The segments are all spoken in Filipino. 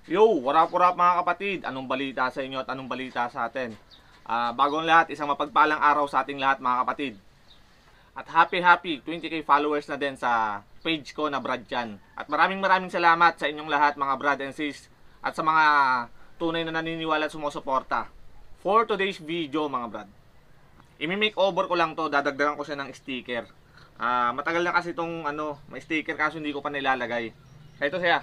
Yo, what up mga kapatid? Anong balita sa inyo at anong balita sa atin? Bagong lahat, isang mapagpalang araw sa ating lahat mga kapatid. At happy 20k followers na din sa page ko na Brad Chan. At maraming salamat sa inyong lahat mga brad and sis at sa mga tunay na naniniwala at sumusuporta. For today's video mga brad, imi-make over ko lang to, dadagdagan ko siya ng sticker. Matagal na kasi itong may sticker kaso hindi ko pa nilalagay. Ito siya.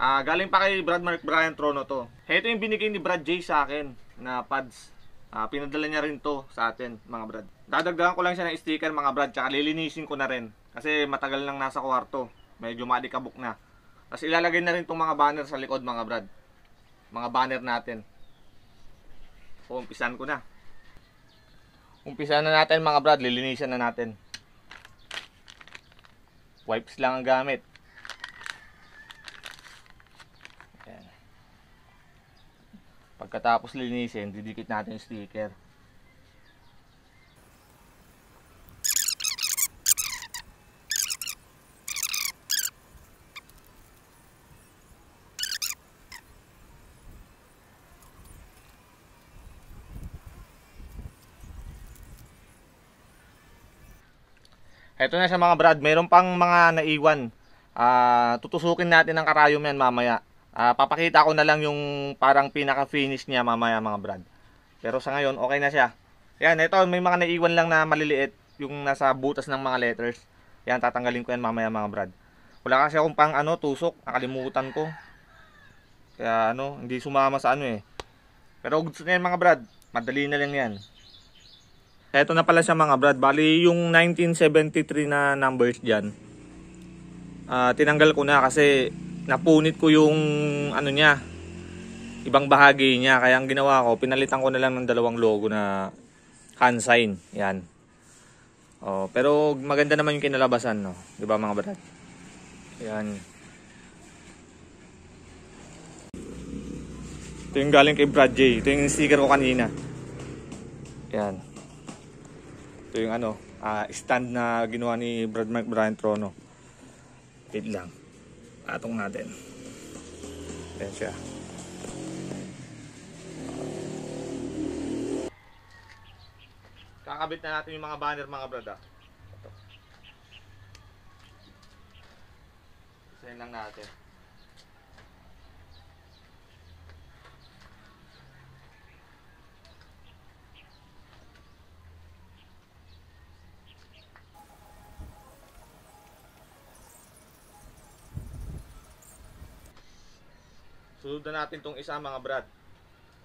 Galing pa kay Brian Trono to. Ito yung binigay ni Brad J sa akin na pads. Pinadala niya rin to sa atin mga brad. Dadagdagan ko lang siya ng sticker mga brad, tsaka lilinisin ko na rin kasi matagal nang nasa kwarto, medyo malikabok na. Tapos ilalagay na rin itong mga banner sa likod mga brad, mga banner natin. So umpisan ko na. Umpisan na natin mga brad, lilinisan na natin. Wipes lang ang gamit. Pagkatapos linisin, didikit natin yung sticker. Ito na siya mga brad, mayroon pang mga naiwan. Tutusukin natin ang karayom yan mamaya. Papakita ko na lang yung parang pinaka-finish niya mamaya mga brad. Pero sa ngayon, okay na siya. Yan, ito may mga naiwan lang na maliliit, yung nasa butas ng mga letters. Yan, tatanggalin ko yan mamaya mga brad. Wala kasi akong pang tusok, nakalimutan ko. Kaya hindi sumama sa Pero gusto na yan mga brad, madali na lang yan. Ito na pala siya mga brad, bali yung 1973 na numbers dyan. Tinanggal ko na kasi napunit ko yung niya, ibang bahagi niya. Kaya ang ginawa ko, pinalitan ko na lang ng dalawang logo na hand sign. Yan. Pero maganda naman yung kinalabasan, no? 'Di ba mga brad? Yan. Ito yung galing kay Brad J. Ito yung sticker ko kanina. Yan. Ito yung stand na ginawa ni Brian Trono. Wait lang. Patong natin. Ayan siya. Kakabit na natin yung mga banner mga brad. Ito. Isayin lang natin. Sunod na natin tong isa mga brad.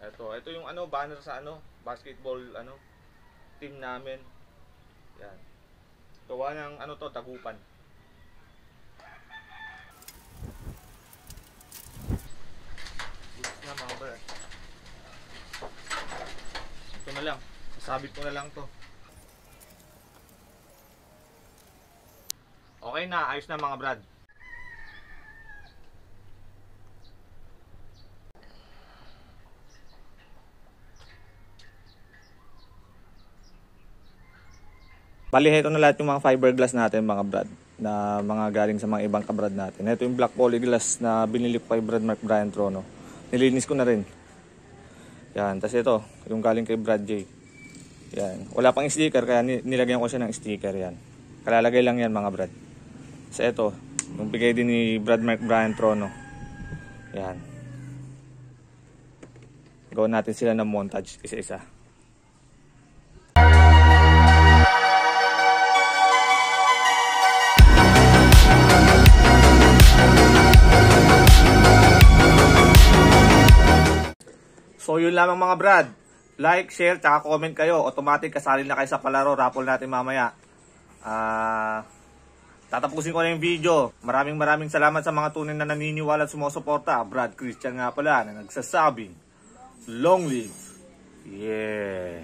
Ito yung banner sa basketball team namin. Yan. Gawa ng tagupan. Gusto na mga brad. Ito na lang. Sasabit ko na lang to. Okay na, ayos na mga brad. Bali, ito na lahat yung mga fiberglass natin mga brad, na mga galing sa mga ibang kabrad natin. Ito yung black polyglass na binili ko kay Brian Trono. Nilinis ko na rin. Yan, tapos ito, yung galing kay Brad J. Yan, wala pang sticker kaya nilagyan ko siya ng sticker yan. Kalalagay lang yan mga brad. So ito, yung bigay din ni Brian Trono. Yan. Gawin natin sila ng montage isa-isa. So yun lamang mga brad. Like, share, tsaka comment kayo. Automatic kasali na kayo sa palaro. Raffle natin mamaya. Tatapusin ko na yung video. Maraming salamat sa mga tunay na naniniwala at sumusuporta. Brad Christian nga pala na nagsasabing, long live. Yeah.